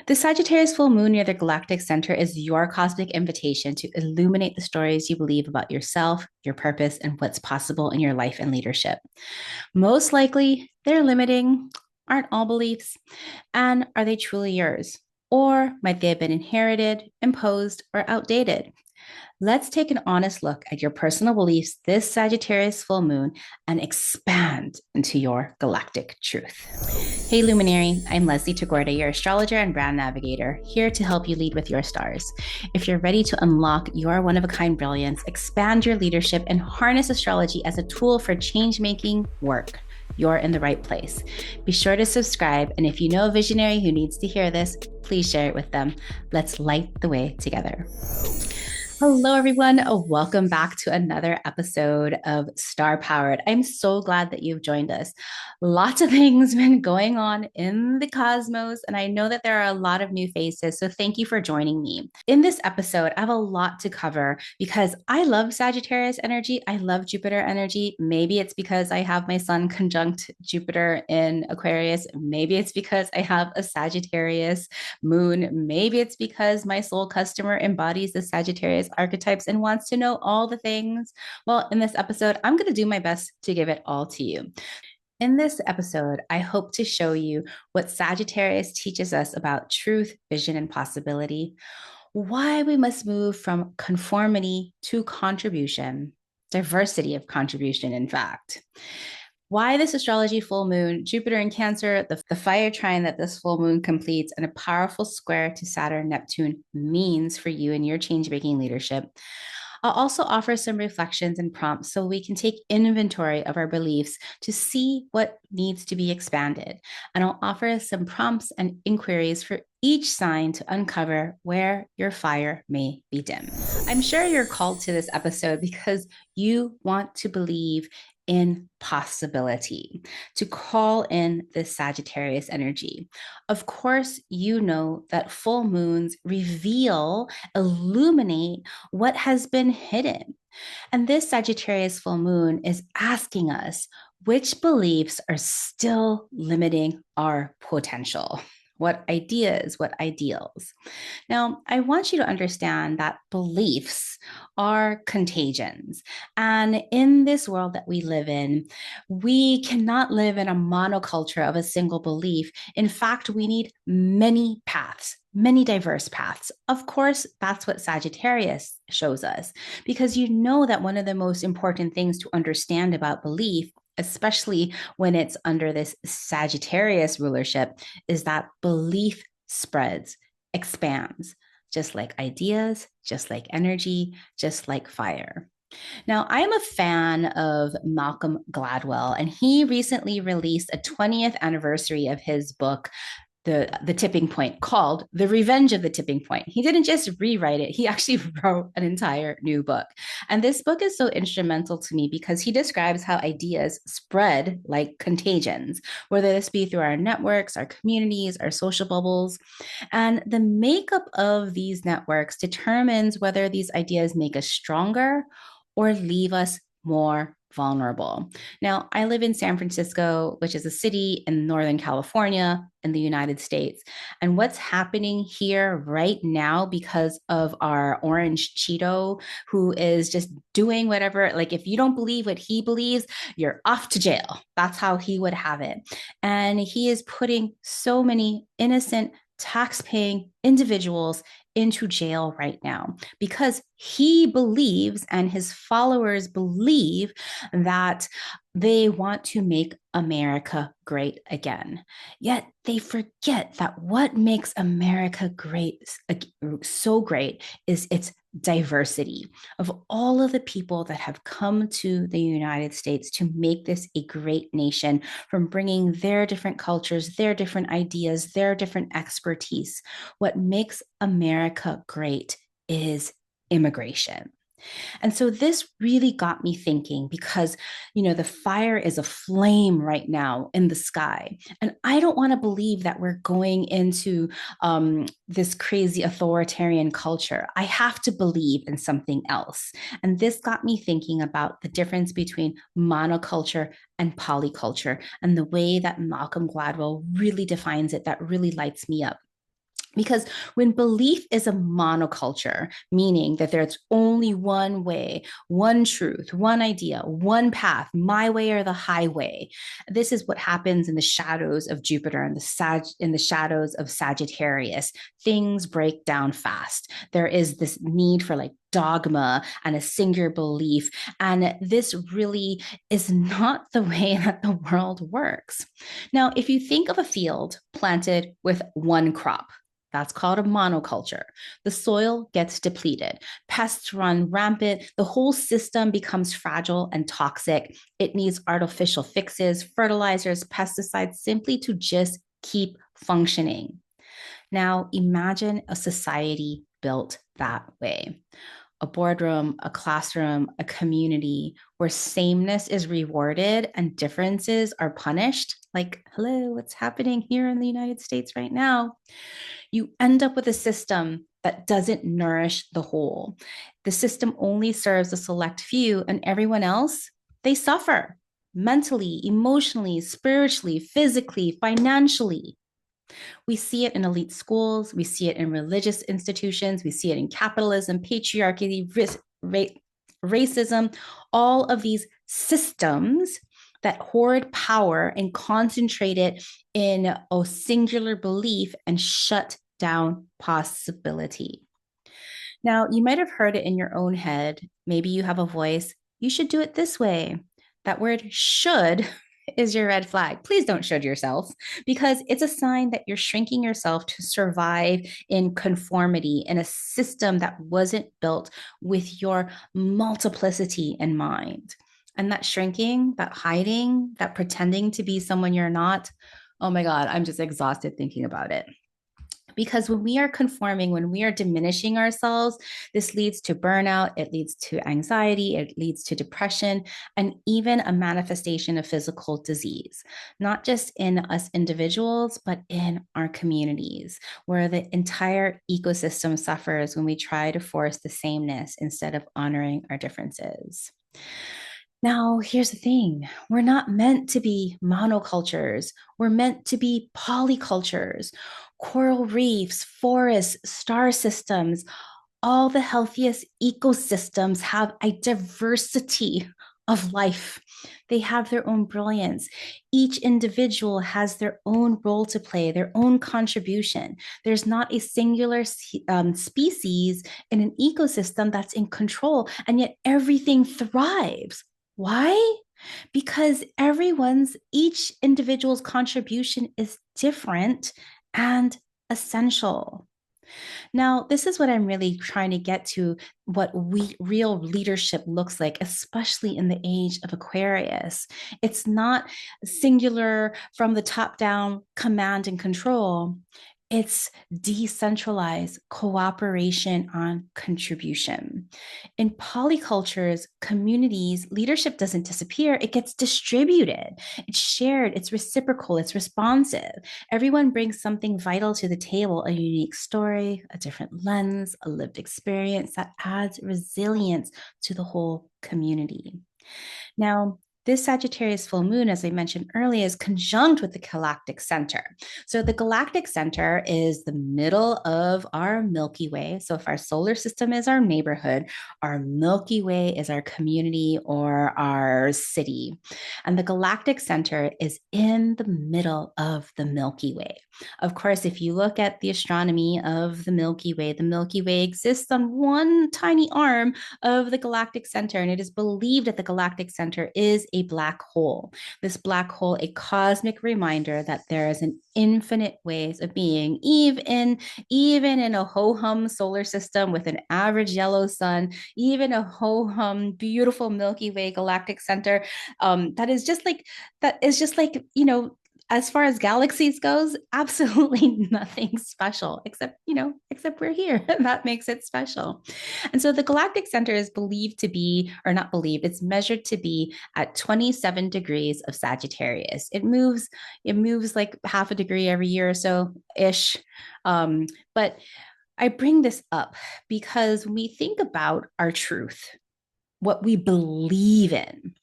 The Sagittarius full moon near the Galactic Center is your cosmic invitation to illuminate the stories you believe about yourself, your purpose, and what's possible in your life and leadership. Most likely, they're limiting. Aren't all beliefs? And are they truly yours? Or might they have been inherited, imposed, or outdated? Let's take an honest look at your personal beliefs this Sagittarius full moon and expand into your galactic truth. Hey, Luminary, I'm Leslie Tagorda, your astrologer and brand navigator, here to help you lead with your stars. If you're ready to unlock your one of a kind brilliance, expand your leadership, and harness astrology as a tool for change making work, you're in the right place. Be sure to subscribe, and if you know a visionary who needs to hear this, please share it with them. Let's light the way together. Hello, everyone. Welcome back to another episode of Star Powered. I'm so glad that you've joined us. Lots of things been going on in the cosmos, and I know that there are a lot of new faces. So thank you for joining me. In this episode, I have a lot to cover because I love Sagittarius energy. I love Jupiter energy. Maybe it's because I have my sun conjunct Jupiter in Aquarius. Maybe it's because I have a Sagittarius moon. Maybe it's because my soul customer embodies the Sagittarius archetypes and wants to know all the things. Well, in this episode, I'm going to do my best to give it all to you. In this episode, I hope to show you what Sagittarius teaches us about truth, vision, and possibility, why we must move from conformity to contribution, diversity of contribution, in fact. Why this astrology full moon, Jupiter in Cancer, the fire trine that this full moon completes, and a powerful square to Saturn, Neptune means for you and your change making leadership. I'll also offer some reflections and prompts so we can take inventory of our beliefs to see what needs to be expanded. And I'll offer some prompts and inquiries for each sign to uncover where your fire may be dim. I'm sure you're called to this episode because you want to believe in possibility, to call in this Sagittarius energy. Of course, you know that full moons reveal, illuminate what has been hidden. And this Sagittarius full moon is asking us which beliefs are still limiting our potential. What ideas, what ideals. Now, I want you to understand that beliefs are contagions. And in this world that we live in, we cannot live in a monoculture of a single belief. In fact, we need many paths, many diverse paths. Of course, that's what Sagittarius shows us, because you know that one of the most important things to understand about belief, especially when it's under this Sagittarius rulership, is that belief spreads, expands, just like ideas, just like energy, just like fire. Now, I am a fan of Malcolm Gladwell, and he recently released a 20th anniversary of his book, the Tipping Point, called The Revenge of the Tipping Point. He didn't just rewrite it, he actually wrote an entire new book. And this book is so instrumental to me because he describes how ideas spread like contagions, whether this be through our networks, our communities, our social bubbles. And the makeup of these networks determines whether these ideas make us stronger or leave us more vulnerable. Now, I live in San Francisco, which is a city in Northern California in the United States. And what's happening here right now because of our orange Cheeto, who is just doing whatever, like if you don't believe what he believes, you're off to jail. That's how he would have it. And he is putting so many innocent tax-paying individuals into jail right now because he believes and his followers believe that they want to make America great again. Yet they forget that what makes America great, so great, is its diversity of all of the people that have come to the United States to make this a great nation, from bringing their different cultures, their different ideas, their different expertise. What makes America great is immigration. And so this really got me thinking because, the fire is a flame right now in the sky. And I don't want to believe that we're going into this crazy authoritarian culture. I have to believe in something else. And this got me thinking about the difference between monoculture and polyculture and the way that Malcolm Gladwell really defines it that really lights me up. Because when belief is a monoculture, meaning that there's only one way, one truth, one idea, one path, my way or the highway, this is what happens in the shadows of Jupiter and in the shadows of Sagittarius. Things break down fast. There is this need for like dogma and a singular belief. And this really is not the way that the world works. Now, if you think of a field planted with one crop, that's called a monoculture. The soil gets depleted, pests run rampant, the whole system becomes fragile and toxic. It needs artificial fixes, fertilizers, pesticides, simply to just keep functioning. Now, imagine a society built that way: a boardroom, a classroom, a community where sameness is rewarded and differences are punished. Like, hello, what's happening here in the United States right now? You end up with a system that doesn't nourish the whole. The system only serves a select few, and everyone else, they suffer mentally, emotionally, spiritually, physically, financially. We see it in elite schools, we see it in religious institutions, we see it in capitalism, patriarchy, racism, all of these systems that hoard power and concentrate it in a singular belief and shut down possibility. Now, you might have heard it in your own head. Maybe you have a voice. You should do it this way. That word should is your red flag. Please don't should yourself, because it's a sign that you're shrinking yourself to survive in conformity in a system that wasn't built with your multiplicity in mind. And that shrinking, that hiding, that pretending to be someone you're not, oh my God, I'm just exhausted thinking about it. Because when we are conforming, when we are diminishing ourselves, this leads to burnout, it leads to anxiety, it leads to depression, and even a manifestation of physical disease, not just in us individuals, but in our communities, where the entire ecosystem suffers when we try to force the sameness instead of honoring our differences. Now, here's the thing: we're not meant to be monocultures, we're meant to be polycultures. Coral reefs, forests, star systems, all the healthiest ecosystems have a diversity of life. They have their own brilliance. Each individual has their own role to play, their own contribution. There's not a singular species in an ecosystem that's in control, and yet everything thrives. Why? Because each individual's contribution is different and essential. Now, this is what I'm really trying to get to: what real leadership looks like, especially in the age of Aquarius. It's not singular from the top down command and control. It's decentralized cooperation on contribution. In polycultures, communities, leadership doesn't disappear, it gets distributed. It's shared, it's reciprocal, it's responsive. Everyone brings something vital to the table: a unique story, a different lens, a lived experience that adds resilience to the whole community. Now, this Sagittarius full moon, as I mentioned earlier, is conjunct with the Galactic Center. So, the Galactic Center is the middle of our Milky Way. So, if our solar system is our neighborhood, our Milky Way is our community or our city. And the Galactic Center is in the middle of the Milky Way. Of course, if you look at the astronomy of the Milky Way exists on one tiny arm of the Galactic Center, and it is believed that the Galactic Center is a black hole. This black hole, a cosmic reminder that there is an infinite ways of being, even in a ho-hum solar system with an average yellow sun, even a ho-hum beautiful Milky Way Galactic Center. That is just like, as far as galaxies goes, absolutely nothing special, except we're here. That makes it special. And so the Galactic Center is believed to be, or not believed, it's measured to be at 27 degrees of Sagittarius. It moves like half a degree every year or so ish. But I bring this up because when we think about our truth, what we believe in,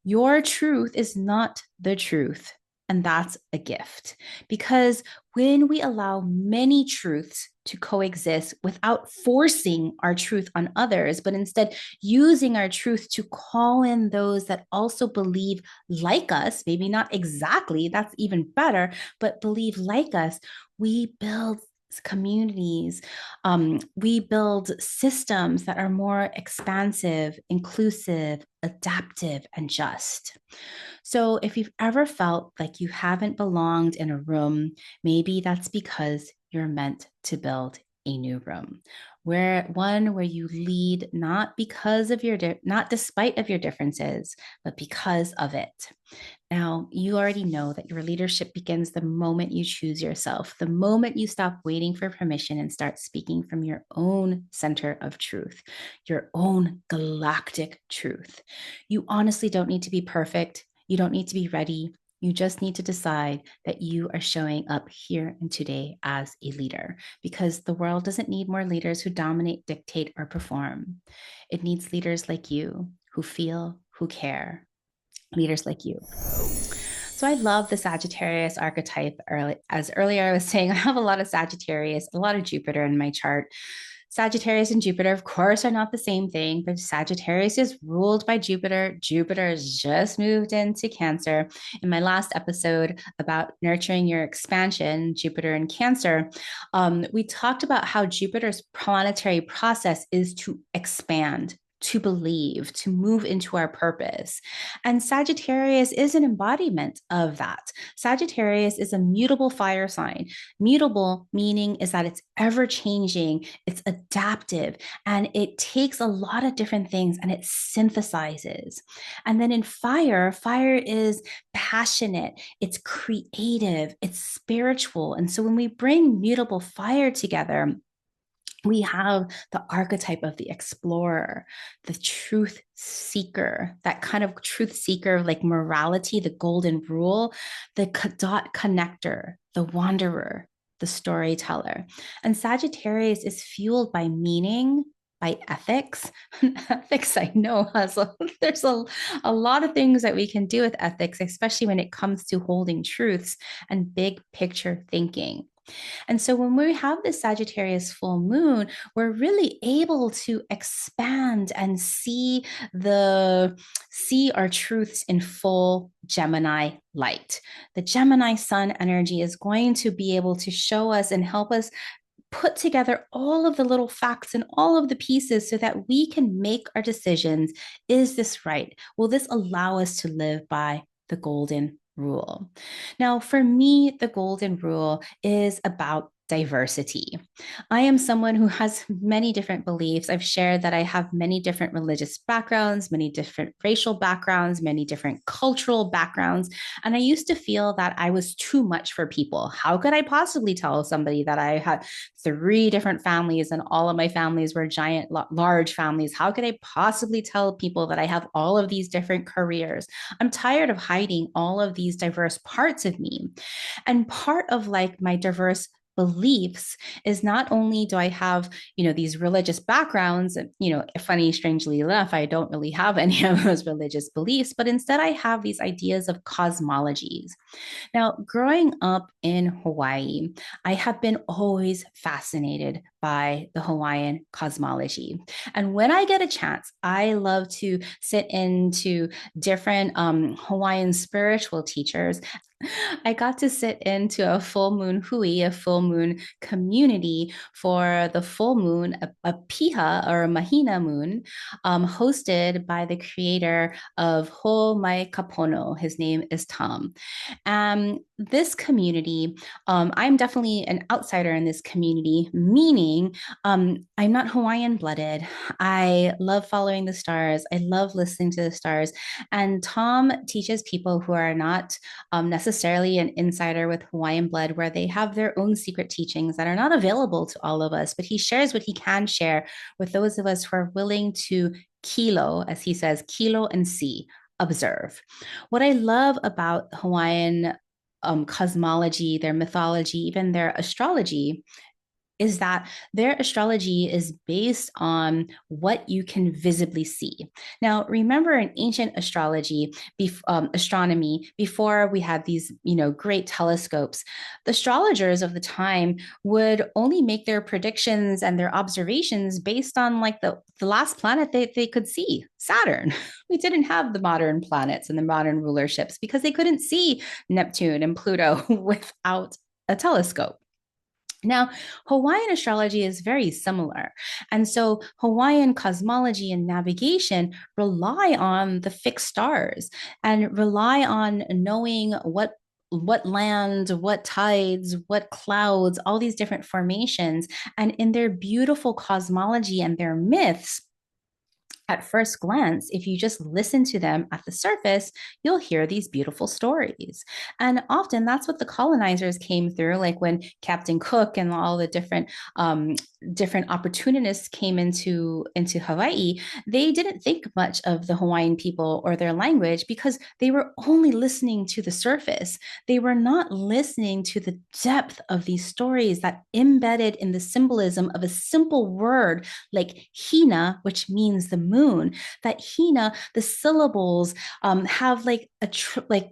your truth is not the truth, And that's a gift, because when we allow many truths to coexist without forcing our truth on others, but instead using our truth to call in those that also believe like us, maybe not exactly, that's even better, but believe like us, we build communities, we build systems that are more expansive, inclusive, adaptive, and just. So, if you've ever felt like you haven't belonged in a room, maybe that's because you're meant to build a new room, where one where you lead not because of your not despite of your differences, but because of it. Now, you already know that your leadership begins the moment you choose yourself, the moment you stop waiting for permission and start speaking from your own center of truth, your own galactic truth. You honestly don't need to be perfect. You don't need to be ready. You just need to decide that you are showing up here and today as a leader, because the world doesn't need more leaders who dominate, dictate, or perform. It needs leaders like you who feel, who care, leaders like you. So I love the Sagittarius archetype. As earlier I was saying, I have a lot of Sagittarius, a lot of Jupiter in my chart. Sagittarius and Jupiter, of course, are not the same thing, but Sagittarius is ruled by Jupiter. Jupiter has just moved into Cancer. In my last episode about nurturing your expansion, Jupiter and Cancer, we talked about how Jupiter's planetary process is to expand, to believe, to move into our purpose. And Sagittarius is an embodiment of that. Sagittarius is a mutable fire sign. Mutable meaning is that it's ever changing, it's adaptive, and it takes a lot of different things and it synthesizes. And then in fire, fire is passionate, it's creative, it's spiritual. And so when we bring mutable fire together, we have the archetype of the explorer, the truth seeker, that kind of truth seeker, like morality, the golden rule, the dot connector, the wanderer, the storyteller. And Sagittarius is fueled by meaning, by ethics. Ethics, I know, there's a lot of things that we can do with ethics, especially when it comes to holding truths and big picture thinking. And so when we have this Sagittarius full moon, we're really able to expand and see our truths in full Gemini light. The Gemini sun energy is going to be able to show us and help us put together all of the little facts and all of the pieces so that we can make our decisions. Is this right? Will this allow us to live by the golden rule? Now, for me, the golden rule is about diversity. I am someone who has many different beliefs. I've shared that I have many different religious backgrounds, many different racial backgrounds, many different cultural backgrounds. And I used to feel that I was too much for people. How could I possibly tell somebody that I had 3 different families and all of my families were giant, large families? How could I possibly tell people that I have all of these different careers? I'm tired of hiding all of these diverse parts of me. And part of like my diverse beliefs is not only do I have, these religious backgrounds, funny, strangely enough, I don't really have any of those religious beliefs, but instead I have these ideas of cosmologies. Now, growing up in Hawaii, I have been always fascinated by the Hawaiian cosmology. And when I get a chance, I love to sit into different Hawaiian spiritual teachers. I got to sit into a full moon hui, a full moon community for the full moon, a piha or a mahina moon, hosted by the creator of Ho Mai Kapono. His name is Tom. This community, I'm definitely an outsider in this community, meaning I'm not Hawaiian blooded. I love following the stars. I love listening to the stars. And Tom teaches people who are not necessarily an insider with Hawaiian blood, where they have their own secret teachings that are not available to all of us, but he shares what he can share with those of us who are willing to kilo, as he says, kilo and see, observe. What I love about Hawaiian cosmology, their mythology, even their astrology, is that their astrology is based on what you can visibly see. Now, remember in ancient astrology, astronomy, before we had these, great telescopes, the astrologers of the time would only make their predictions and their observations based on like the last planet they could see, Saturn. We didn't have the modern planets and the modern rulerships because they couldn't see Neptune and Pluto without a telescope. Now, Hawaiian astrology is very similar. And so Hawaiian cosmology and navigation rely on the fixed stars and rely on knowing what land, what tides, what clouds, all these different formations. And in their beautiful cosmology and their myths, at first glance, if you just listen to them at the surface, you'll hear these beautiful stories. And often that's what the colonizers came through, like when Captain Cook and all the different opportunists came into Hawaii. They didn't think much of the Hawaiian people or their language because they were only listening to the surface. They were not listening to the depth of these stories that embedded in the symbolism of a simple word like hina, which means the moon. That hina, the syllables have like like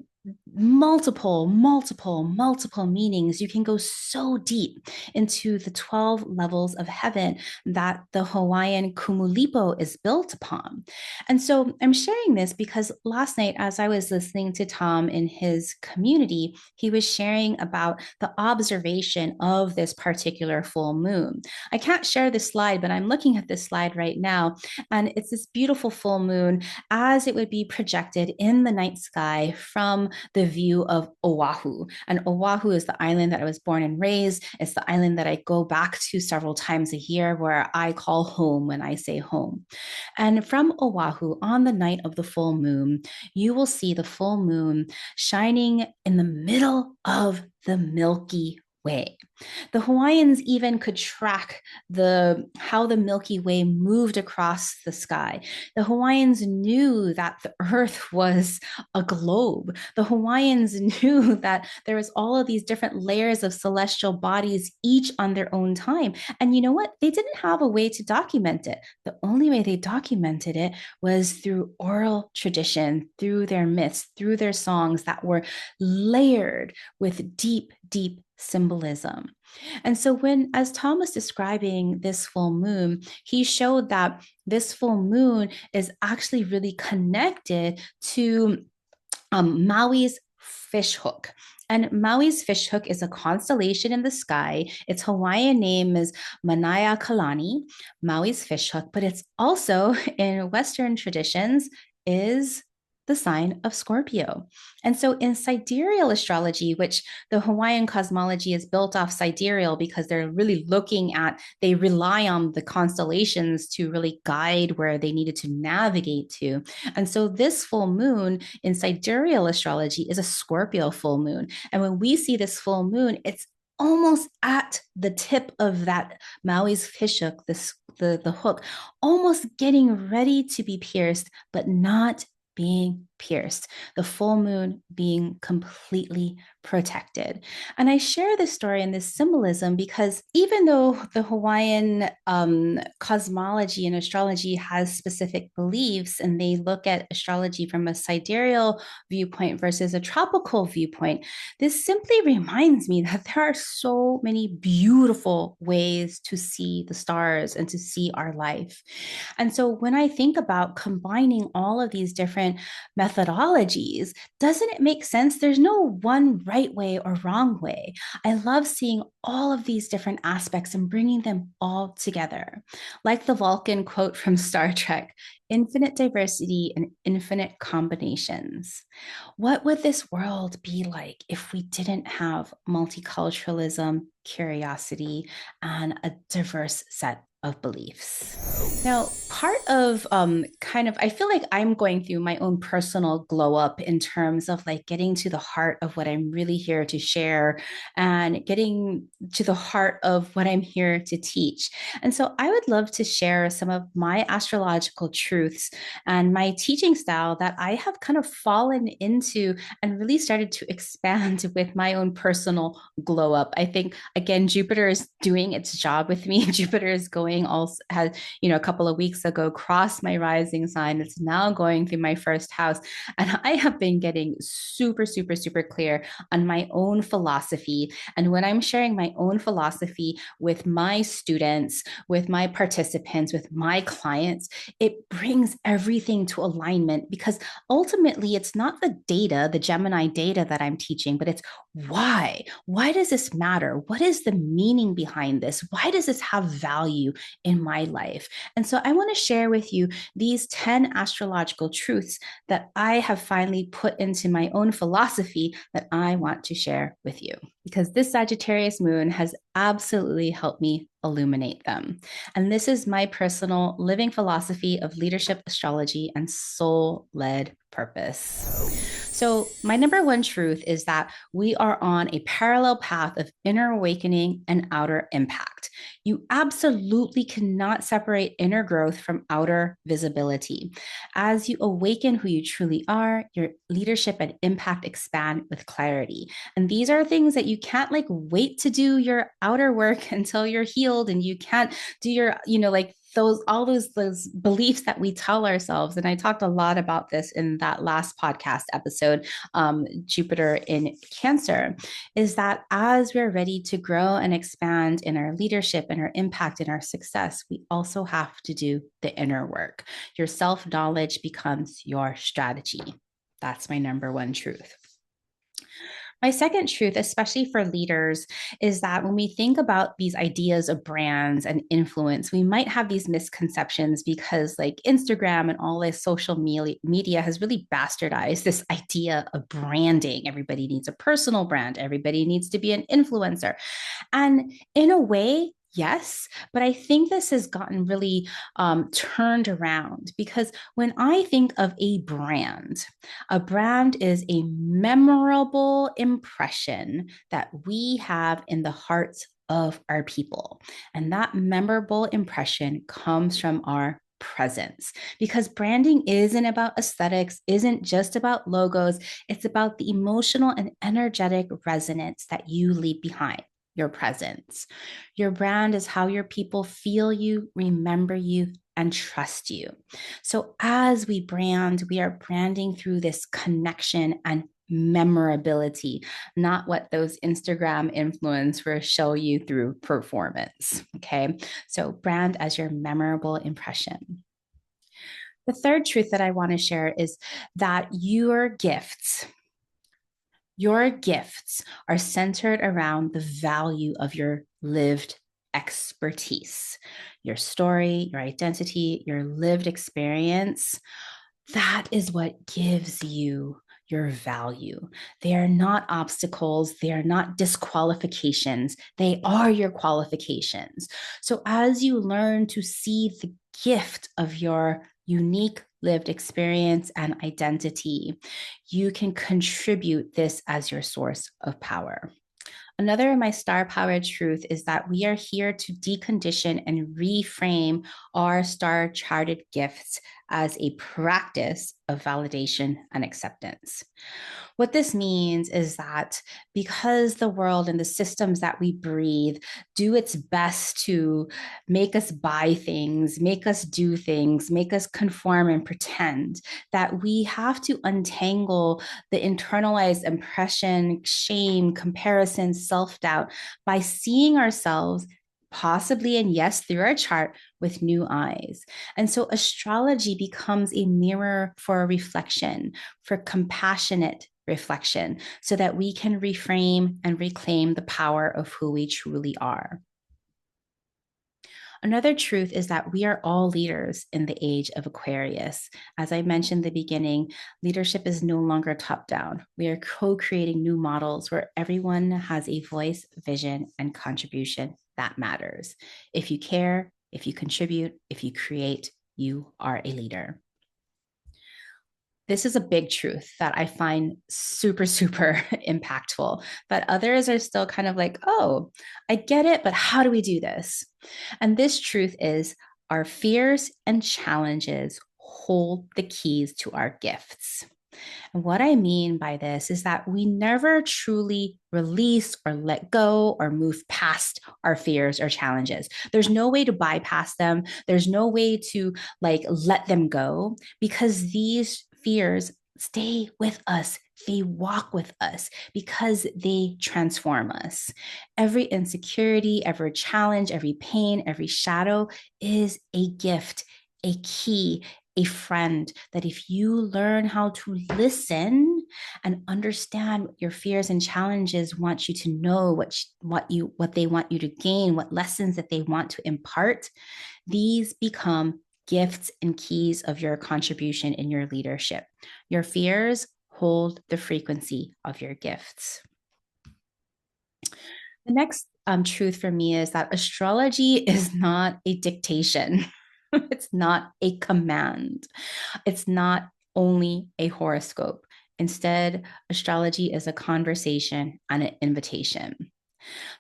multiple meanings. You can go so deep into the 12 levels of heaven that the Hawaiian kumulipo is built upon. And so I'm sharing this because last night, as I was listening to Tom in his community, he was sharing about the observation of this particular full moon. I can't share this slide, but I'm looking at this slide right now, and it's this beautiful full moon as it would be projected in the night sky from the view of Oahu. And Oahu is the island that I was born and raised. It's the island that I go back to several times a year, where I call home when I say home. And from Oahu, on the night of the full moon, you will see the full moon shining in the middle of the Milky Way. The Hawaiians even could track how the Milky Way moved across the sky. The Hawaiians knew that the Earth was a globe. The Hawaiians knew that there was all of these different layers of celestial bodies, each on their own time. And you know what? They didn't have a way to document it. The only way they documented it was through oral tradition, through their myths, through their songs that were layered with deep symbolism. And so as Tom was describing this full moon, he showed that this full moon is actually really connected to Maui's fishhook. And Maui's fishhook is a constellation in the sky. Its Hawaiian name is Manaya Kalani, Maui's fishhook, but it's also in Western traditions is the sign of Scorpio. And so in sidereal astrology, which the Hawaiian cosmology is built off sidereal because they rely on the constellations to really guide where they needed to navigate to. And so this full moon in sidereal astrology is a Scorpio full moon. And when we see this full moon, it's almost at the tip of that Maui's fishhook, the hook, almost getting ready to be pierced, but not being pierced, the full moon being completely protected. And I share this story and this symbolism because even though the Hawaiian cosmology and astrology has specific beliefs, and they look at astrology from a sidereal viewpoint versus a tropical viewpoint, this simply reminds me that there are so many beautiful ways to see the stars and to see our life. And so when I think about combining all of these different methodologies, doesn't it make sense? There's no one right way or wrong way. I love seeing all of these different aspects and bringing them all together. Like the Vulcan quote from Star Trek, infinite diversity and infinite combinations. What would this world be like if we didn't have multiculturalism, curiosity, and a diverse set of beliefs? Now, part of I feel like I'm going through my own personal glow up in terms of like getting to the heart of what I'm really here to share and getting to the heart of what I'm here to teach. And so I would love to share some of my astrological truths truths and my teaching style that I have kind of fallen into and really started to expand with my own personal glow up. I think, again, Jupiter is doing its job with me. Jupiter is going also, has, a couple of weeks ago crossed my rising sign. It's now going through my first house. And I have been getting super, super, super clear on my own philosophy. And when I'm sharing my own philosophy with my students, with my participants, with my clients, it brings everything to alignment because ultimately it's not the data, the Gemini data that I'm teaching, but it's why. Why does this matter? What is the meaning behind this? Why does this have value in my life? And so I want to share with you these 10 astrological truths that I have finally put into my own philosophy that I want to share with you because this Sagittarius moon has absolutely helped me illuminate them. And this is my personal living philosophy of leadership, astrology, and soul led purpose. So, my number one truth is that we are on a parallel path of inner awakening and outer impact. You absolutely cannot separate inner growth from outer visibility. As you awaken who you truly are, your leadership and impact expand with clarity. And these are things that you can't wait to do your outer work until you're healed, and you can't do your, those beliefs that we tell ourselves. And I talked a lot about this in that last podcast episode, Jupiter in Cancer, is that as we're ready to grow and expand in our leadership and our impact and our success, we also have to do the inner work. Your self-knowledge becomes your strategy. That's my number one truth. My second truth, especially for leaders, is that when we think about these ideas of brands and influence, we might have these misconceptions because Instagram and all this social media has really bastardized this idea of branding. Everybody needs a personal brand. Everybody needs to be an influencer. And in a way, yes, but I think this has gotten really turned around because when I think of a brand is a memorable impression that we have in the hearts of our people. And that memorable impression comes from our presence because branding isn't about aesthetics, isn't just about logos. It's about the emotional and energetic resonance that you leave behind. Your presence. Your brand is how your people feel you, remember you, and trust you. So as we brand, we are branding through this connection and memorability, not what those Instagram influencers show you through performance. Okay. So brand as your memorable impression. The third truth that I want to share is that your gifts are centered around the value of your lived expertise, your story, your identity, your lived experience. That is what gives you your value. They are not obstacles. They are not disqualifications. They are your qualifications. So as you learn to see the gift of your unique lived experience and identity, you can contribute this as your source of power. Another of my star power truth is that we are here to decondition and reframe our star charted gifts as a practice of validation and acceptance. What this means is that because the world and the systems that we breathe do its best to make us buy things, make us do things, make us conform and pretend, that we have to untangle the internalized impression, shame, comparison, self-doubt by seeing ourselves possibly, and yes, through our chart with new eyes. And so astrology becomes a mirror for reflection, for compassionate reflection, so that we can reframe and reclaim the power of who we truly are. Another truth is that we are all leaders in the age of Aquarius. As I mentioned in the beginning, leadership is no longer top down. We are co-creating new models where everyone has a voice, vision, and contribution that matters. If you care, if you contribute, if you create, you are a leader. This is a big truth that I find super, super impactful, but others are still kind of like, oh, I get it, but how do we do this? And this truth is our fears and challenges hold the keys to our gifts. And what I mean by this is that we never truly release or let go or move past our fears or challenges. There's no way to bypass them. There's no way to like let them go because these fears stay with us. They walk with us because they transform us. Every insecurity, every challenge, every pain, every shadow is a gift, a key, a friend that if you learn how to listen and understand what your fears and challenges want you to know, what they want you to gain, what lessons that they want to impart, these become gifts and keys of your contribution in your leadership. Your fears hold the frequency of your gifts. The next truth for me is that astrology is not a dictation. It's not a command. It's not only a horoscope. Instead, astrology is a conversation and an invitation.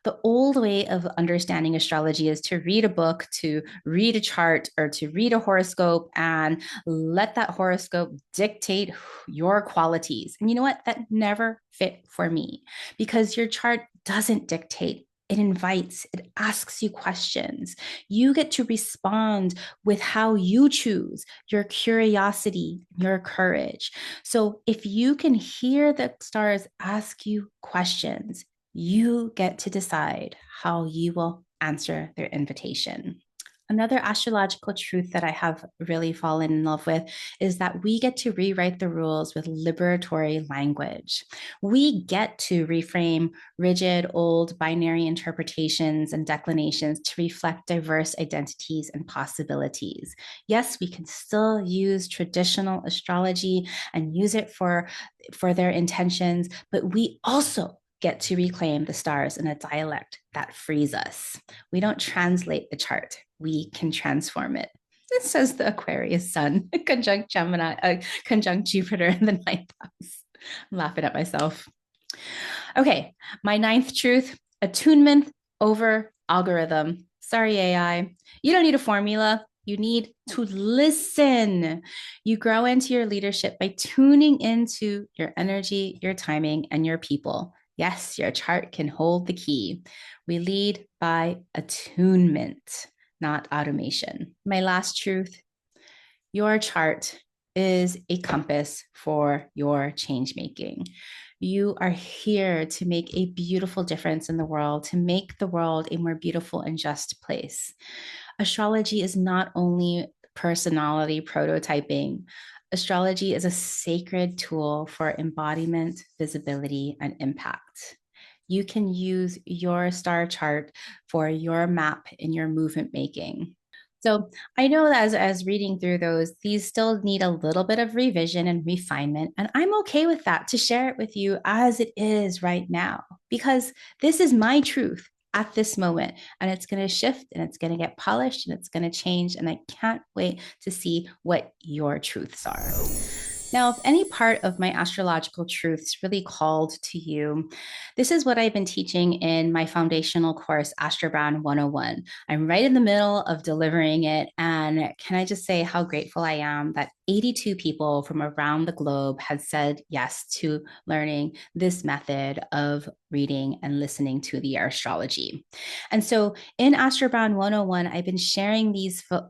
The old way of understanding astrology is to read a book, to read a chart, or to read a horoscope and let that horoscope dictate your qualities. And you know what? That never fit for me because your chart doesn't dictate. It invites, it asks you questions. You get to respond with how you choose, your curiosity, your courage. So if you can hear the stars ask you questions, you get to decide how you will answer their invitation. Another astrological truth that I have really fallen in love with is that we get to rewrite the rules with liberatory language. We get to reframe rigid, old binary interpretations and declinations to reflect diverse identities and possibilities. Yes, we can still use traditional astrology and use it for their intentions, but we also get to reclaim the stars in a dialect that frees us. We don't translate the chart, we can transform it. This says the Aquarius sun, conjunct Gemini, conjunct Jupiter in the ninth house. I'm laughing at myself. Okay, my ninth truth, attunement over algorithm. Sorry, AI. You don't need a formula. You need to listen. You grow into your leadership by tuning into your energy, your timing, and your people. Yes, your chart can hold the key. We lead by attunement, not automation. My last truth, your chart is a compass for your change making. You are here to make a beautiful difference in the world, to make the world a more beautiful and just place. Astrology is not only personality prototyping. Astrology is a sacred tool for embodiment, visibility, and impact. You can use your star chart for your map in your movement making. So I know that as reading through those, these still need a little bit of revision and refinement. And I'm okay with that to share it with you as it is right now, because this is my truth at this moment. And it's going to shift and it's going to get polished and it's going to change. And I can't wait to see what your truths are. Now, if any part of my astrological truths really called to you, this is what I've been teaching in my foundational course, Astrobrand 101. I'm right in the middle of delivering it. And can I just say how grateful I am that 82 people from around the globe had said yes to learning this method of reading and listening to the astrology. And so in Astrobrand 101, I've been sharing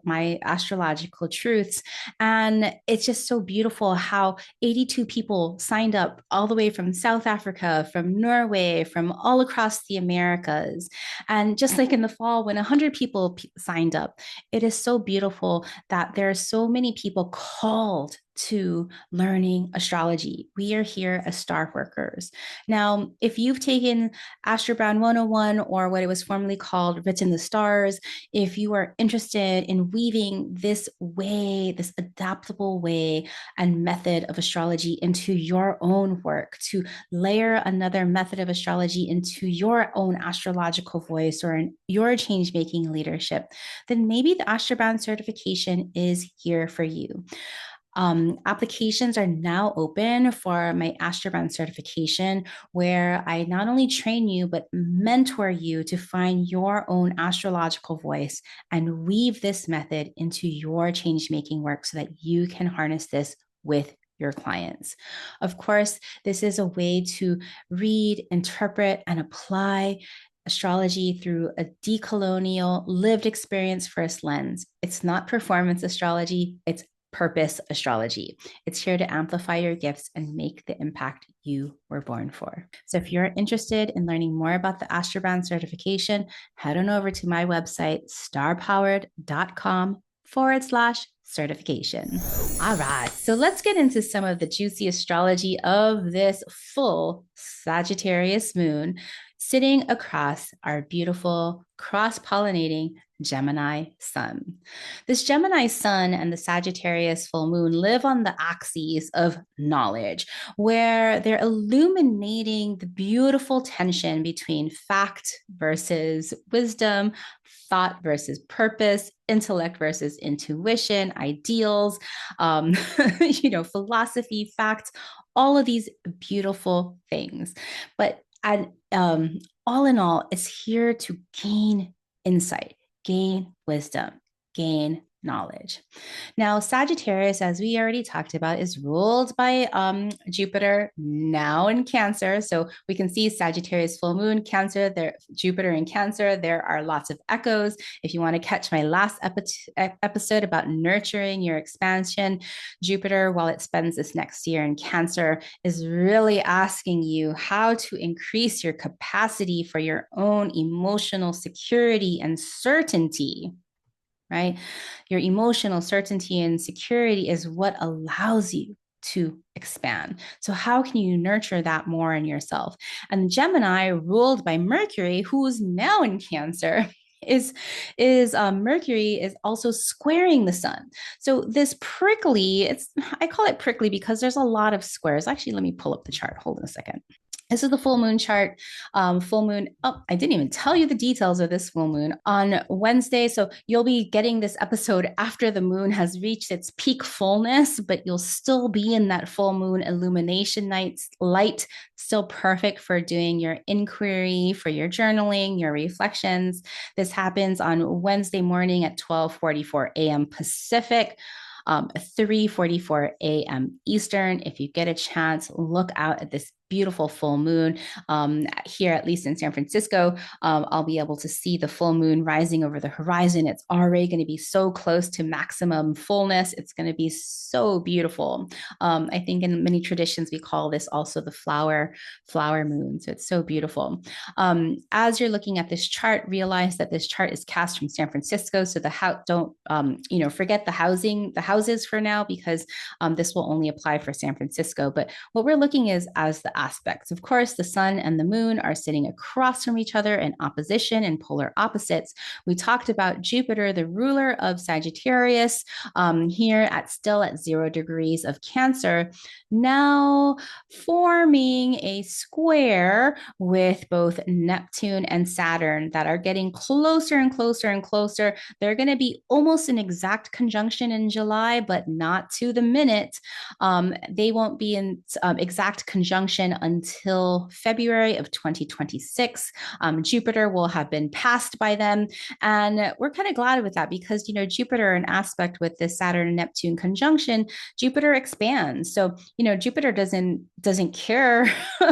my astrological truths. And it's just so beautiful how 82 people signed up all the way from South Africa, from Norway, from all across the Americas. And just like in the fall, when 100 people signed up, it is so beautiful that there are so many people called to learning astrology. We are here as star workers. Now, if you've taken Astrobrand 101 or what it was formerly called Written the Stars, if you are interested in weaving this way, this adaptable way and method of astrology into your own work, to layer another method of astrology into your own astrological voice or in your change-making leadership, then maybe the Astrobrand certification is here for you. Applications are now open for my Astrobrand certification, where I not only train you, but mentor you to find your own astrological voice and weave this method into your change making work so that you can harness this with your clients. Of course, this is a way to read, interpret, and apply astrology through a decolonial lived experience first lens. It's not performance astrology, it's purpose astrology. It's here to amplify your gifts and make the impact you were born for. So if you're interested in learning more about the Astrobrand certification, head on over to my website, starpowered.com/certification. All right, so let's get into some of the juicy astrology of this full Sagittarius moon sitting across our beautiful cross-pollinating Gemini sun. This Gemini sun and the Sagittarius full moon live on the axes of knowledge, where they're illuminating the beautiful tension between fact versus wisdom, thought versus purpose, intellect versus intuition, ideals, philosophy, facts, all of these beautiful things. But all in all, it's here to gain insight, gain wisdom, gain knowledge. Now, Sagittarius, as we already talked about, is ruled by Jupiter now in Cancer. So we can see Sagittarius full moon, Cancer, there, Jupiter in Cancer. There are lots of echoes. If you want to catch my last episode about nurturing your expansion, Jupiter, while it spends this next year in Cancer, is really asking you how to increase your capacity for your own emotional security and certainty. Right? Your emotional certainty and security is what allows you to expand. So how can you nurture that more in yourself? And Gemini, ruled by Mercury, who's now in Cancer, is Mercury is also squaring the sun. So this prickly, I call it prickly because there's a lot of squares. Actually, let me pull up the chart. Hold on a second. This is the full moon chart. Full moon. Oh, I didn't even tell you the details of this full moon on Wednesday. So you'll be getting this episode after the moon has reached its peak fullness, but you'll still be in that full moon illumination night light, still perfect for doing your inquiry, for your journaling, your reflections. This happens on Wednesday morning at 12:44 a.m. Pacific. 3:44 a.m. Eastern. If you get a chance, look out at this beautiful full moon. Here, at least in San Francisco, I'll be able to see the full moon rising over the horizon. It's already going to be so close to maximum fullness. It's going to be so beautiful. I think in many traditions, we call this also the flower moon. So it's so beautiful. As you're looking at this chart, realize that this chart is cast from San Francisco. So don't forget the houses for now, because this will only apply for San Francisco. But what we're looking is as the aspects. Of course, the sun and the moon are sitting across from each other in opposition and polar opposites. We talked about Jupiter, the ruler of Sagittarius, here still at 0 degrees of Cancer, now forming a square with both Neptune and Saturn that are getting closer and closer and closer. They're going to be almost an exact conjunction in July, but not to the minute. They won't be in exact conjunction until February of 2026. Jupiter will have been passed by them. And we're kind of glad with that because, Jupiter, in aspect with this Saturn and Neptune conjunction, Jupiter expands. So, Jupiter doesn't care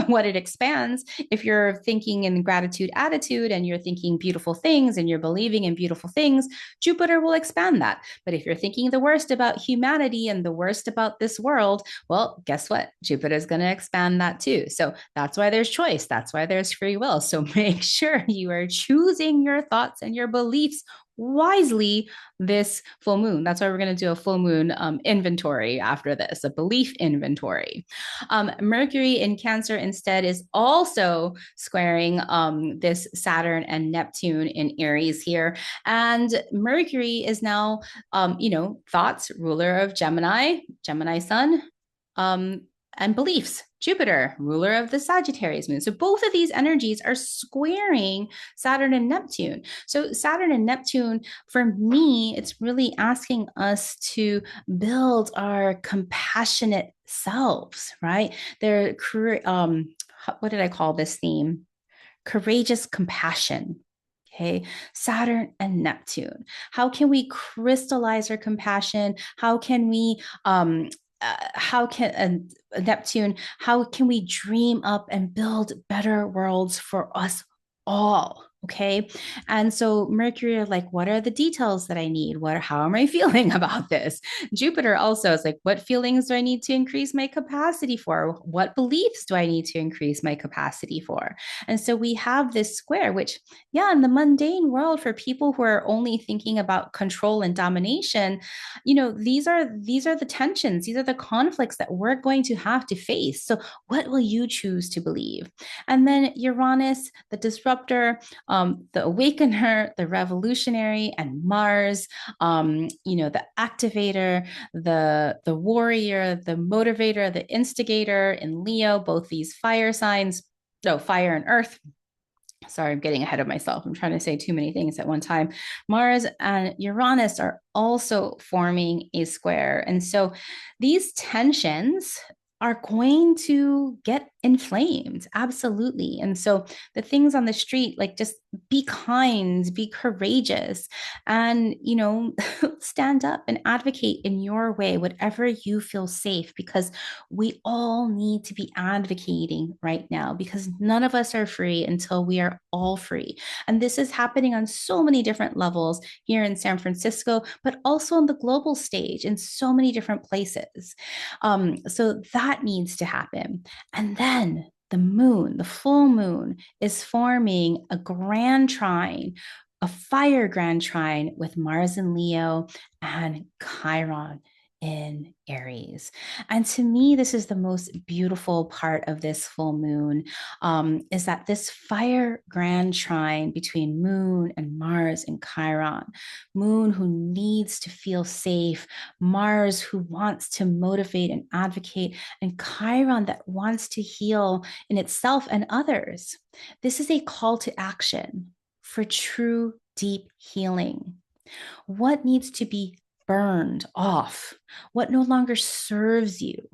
what it expands. If you're thinking in gratitude attitude and you're thinking beautiful things and you're believing in beautiful things, Jupiter will expand that. But if you're thinking the worst about humanity and the worst about this world, well, guess what? Jupiter is going to expand that too. So that's why there's choice. That's why there's free will. So make sure you are choosing your thoughts and your beliefs wisely this full moon. That's why we're going to do a full moon inventory after this, a belief inventory. Mercury in Cancer instead is also squaring this Saturn and Neptune in Aries here. And Mercury is now, thoughts, ruler of Gemini sun. and beliefs. Jupiter, ruler of the Sagittarius moon. So both of these energies are squaring Saturn and Neptune. So Saturn and Neptune, for me, it's really asking us to build our compassionate selves, right? They're what did I call this theme? Courageous compassion. Okay, Saturn and Neptune. How can we crystallize our compassion? How can Neptune, how can we dream up and build better worlds for us all? Okay. And so Mercury, like, what are the details that I need? How am I feeling about this? Jupiter also is like, what feelings do I need to increase my capacity for? What beliefs do I need to increase my capacity for? And so we have this square, which, yeah, in the mundane world, for people who are only thinking about control and domination, these are the tensions, these are the conflicts that we're going to have to face. So what will you choose to believe? And then Uranus, the disruptor, the awakener, the revolutionary, and Mars, the activator, the warrior, the motivator, the instigator in Leo, both these fire signs. So fire and earth. Sorry, I'm getting ahead of myself. I'm trying to say too many things at one time. Mars and Uranus are also forming a square. And so these tensions are going to get inflamed. Absolutely. And so the things on the street, like, just be kind, be courageous, and, stand up and advocate in your way, whatever you feel safe, because we all need to be advocating right now, because none of us are free until we are all free. And this is happening on so many different levels here in San Francisco, but also on the global stage in so many different places. So that needs to happen. And then the moon, the full moon, is forming a grand trine, a fire grand trine with Mars in Leo and Chiron in Aries. And to me, this is the most beautiful part of this full moon, is that this fire grand trine between moon and Mars and Chiron. Moon, who needs to feel safe, Mars, who wants to motivate and advocate, and Chiron, that wants to heal in itself and others. This is a call to action for true deep healing. What needs to be burned off? What no longer serves you?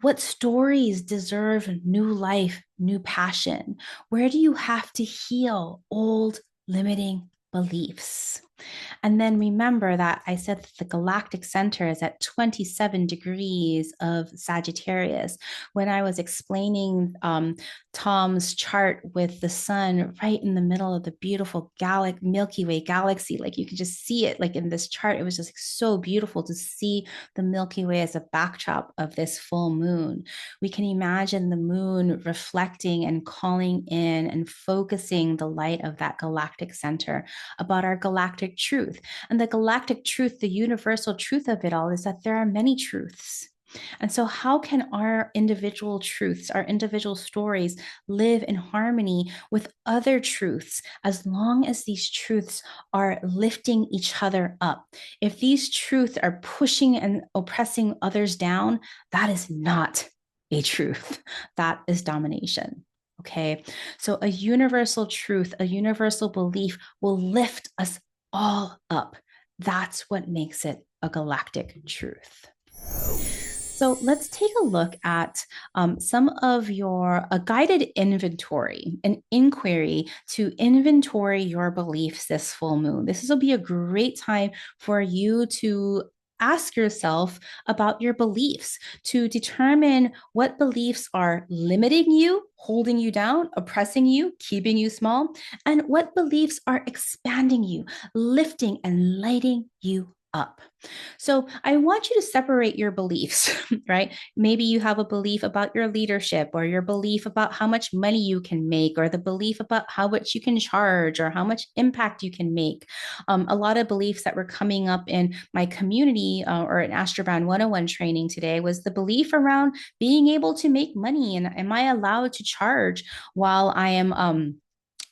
What stories deserve new life, new passion? Where do you have to heal old limiting beliefs? And then remember that I said that the galactic center is at 27 degrees of Sagittarius. When I was explaining Tom's chart with the sun right in the middle of the beautiful Milky Way galaxy, like, you could just see it, like, in this chart. It was just, like, so beautiful to see the Milky Way as a backdrop of this full moon. We can imagine the moon reflecting and calling in and focusing the light of that galactic center about our galactic truth. And the galactic truth, the universal truth of it all, is that there are many truths. And so, how can our individual truths, our individual stories, live in harmony with other truths, as long as these truths are lifting each other up? If these truths are pushing and oppressing others down, that is not a truth. That is domination. Okay. So, a universal truth, a universal belief will lift us all up. That's what makes it a galactic truth. So let's take a look at some of a guided inventory, an inquiry to inventory your beliefs this full moon. This will be a great time for you to ask yourself about your beliefs, to determine what beliefs are limiting you, holding you down, oppressing you, keeping you small, and what beliefs are expanding you, lifting and lighting you up. So I want you to separate your beliefs, right? Maybe you have a belief about your leadership, or your belief about how much money you can make, or the belief about how much you can charge, or how much impact you can make. A lot of beliefs that were coming up in my community, or in Astrobound 101 training today, was the belief around being able to make money. And am I allowed to charge while I am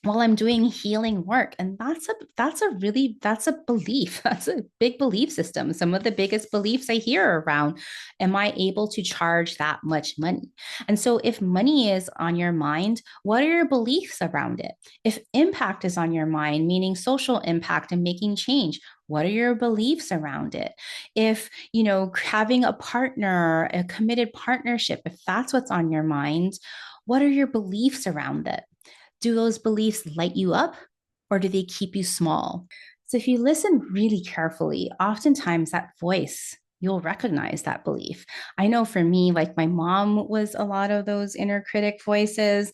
while I'm doing healing work. And that's a belief. That's a big belief system. Some of the biggest beliefs I hear around, am I able to charge that much money? And so if money is on your mind, what are your beliefs around it? If impact is on your mind, meaning social impact and making change, what are your beliefs around it? If, having a partner, a committed partnership, if that's what's on your mind, what are your beliefs around it? Do those beliefs light you up or do they keep you small? So if you listen really carefully, oftentimes that voice, you'll recognize that belief. I know for me, like my mom was a lot of those inner critic voices.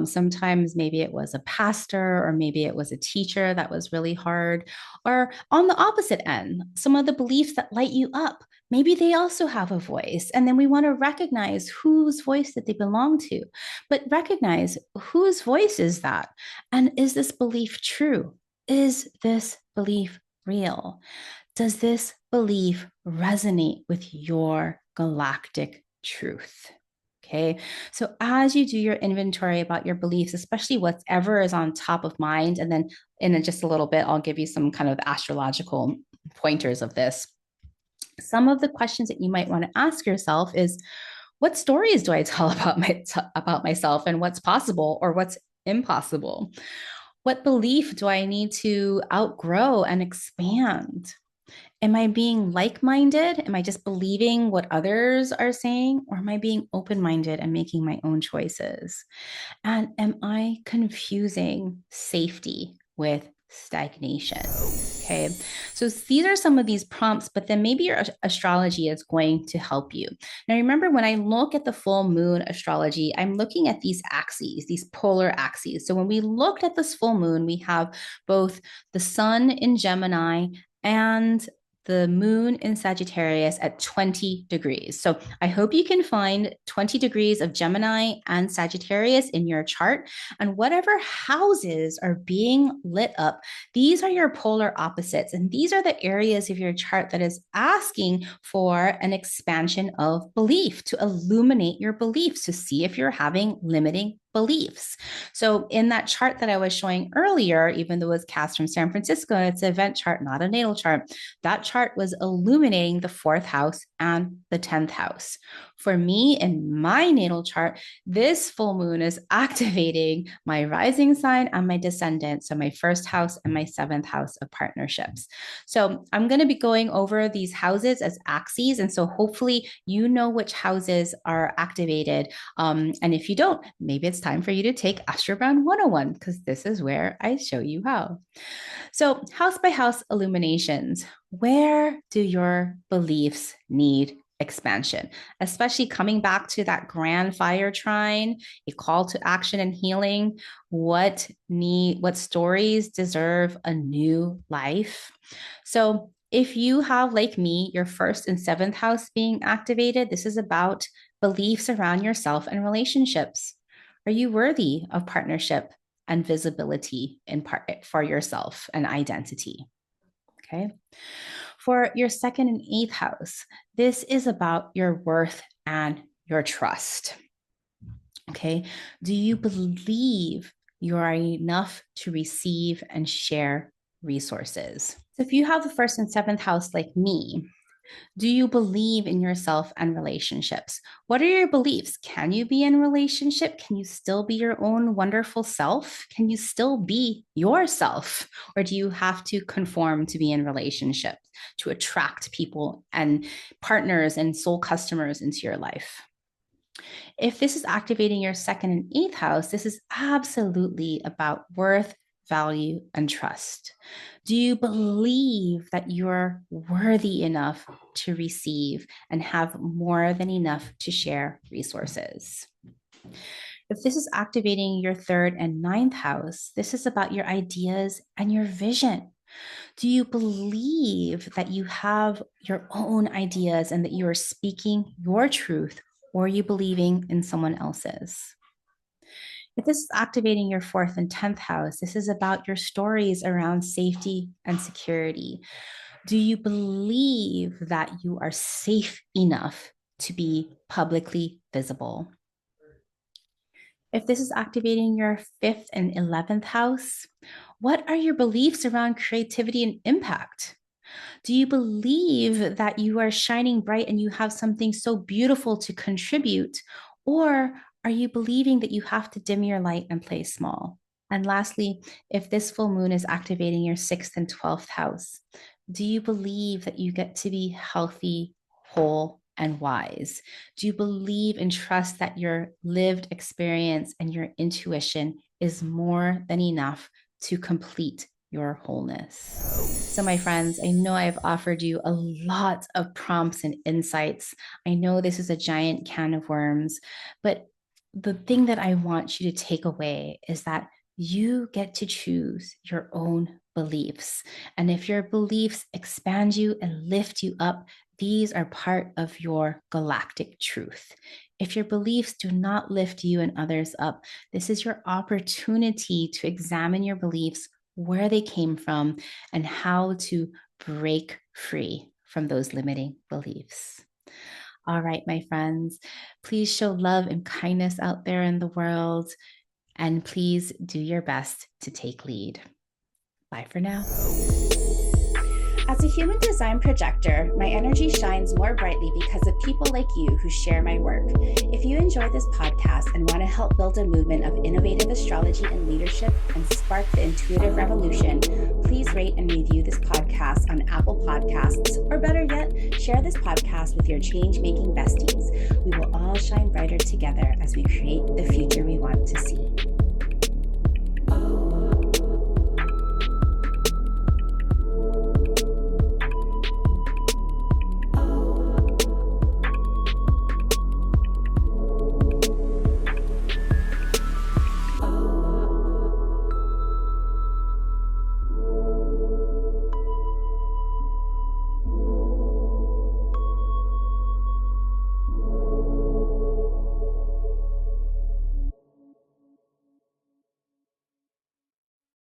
Sometimes maybe it was a pastor or maybe it was a teacher that was really hard. Or on the opposite end, some of the beliefs that light you up, maybe they also have a voice. And then we want to recognize whose voice that they belong to, but recognize whose voice is that? And is this belief true? Is this belief real? Does this belief resonate with your galactic truth? Okay. So as you do your inventory about your beliefs, especially whatever is on top of mind, and then in just a little bit, I'll give you some kind of astrological pointers of this. Some of the questions that you might want to ask yourself is, what stories do I tell about myself and what's possible or what's impossible? What belief do I need to outgrow and expand? Am I being like-minded? Am I just believing what others are saying? Or am I being open-minded and making my own choices? And am I confusing safety with stagnation? Okay. So these are some of these prompts, but then maybe your astrology is going to help you. Now, remember, when I look at the full moon astrology, I'm looking at these axes, these polar axes. So when we looked at this full moon, we have both the sun in Gemini and the moon in Sagittarius at 20 degrees. So I hope you can find 20 degrees of Gemini and Sagittarius in your chart. And whatever houses are being lit up, these are your polar opposites. And these are the areas of your chart that is asking for an expansion of belief, to illuminate your beliefs, to see if you're having limiting beliefs. So in that chart that I was showing earlier, even though it was cast from San Francisco, it's an event chart, not a natal chart. That chart was illuminating the fourth house and the 10th house. For me, in my natal chart, this full moon is activating my rising sign and my descendant. So my first house and my seventh house of partnerships. So I'm going to be going over these houses as axes. And so hopefully you know which houses are activated. And if you don't, maybe it's time for you to take Astrobound 101, because this is where I show you how. So house by house illuminations. Where do your beliefs need expansion, especially coming back to that grand fire trine, a call to action and healing? What stories deserve a new life? So if you have, like me, your first and seventh house being activated, this is about beliefs around yourself and relationships. Are you worthy of partnership and visibility in part for yourself and identity? Okay. For your second and eighth house, this is about your worth and your trust. Okay. Do you believe you are enough to receive and share resources? So if you have the first and seventh house like me, do you believe in yourself and relationships? What are your beliefs? Can you be in a relationship? Can you still be your own wonderful self? Can you still be yourself? Or do you have to conform to be in relationships to attract people and partners and soul customers into your life? If this is activating your second and eighth house, this is absolutely about worth, value, and trust. Do you believe that you're worthy enough to receive and have more than enough to share resources? If this is activating your third and ninth house, this is about your ideas and your vision. Do you believe that you have your own ideas and that you are speaking your truth, or are you believing in someone else's? If this is activating your fourth and 10th house, this is about your stories around safety and security. Do you believe that you are safe enough to be publicly visible? If this is activating your 5th and 11th house, what are your beliefs around creativity and impact? Do you believe that you are shining bright and you have something so beautiful to contribute? Or are you believing that you have to dim your light and play small? And lastly, if this full moon is activating your 6th and 12th house, do you believe that you get to be healthy, whole, and wise? Do you believe and trust that your lived experience and your intuition is more than enough to complete your wholeness? So, my friends, I know I've offered you a lot of prompts and insights. I know this is a giant can of worms, but the thing that I want you to take away is that you get to choose your own beliefs. And if your beliefs expand you and lift you up, these are part of your galactic truth. If your beliefs do not lift you and others up, this is your opportunity to examine your beliefs, where they came from, and how to break free from those limiting beliefs. All right, my friends, please show love and kindness out there in the world, and please do your best to take lead. Bye for now. As a human design projector, my energy shines more brightly because of people like you who share my work. If you enjoy this podcast and want to help build a movement of innovative astrology and leadership and spark the intuitive revolution, please rate and review this podcast on Apple Podcasts, or better yet, share this podcast with your change-making besties. We will all shine brighter together as we create the future we want to see.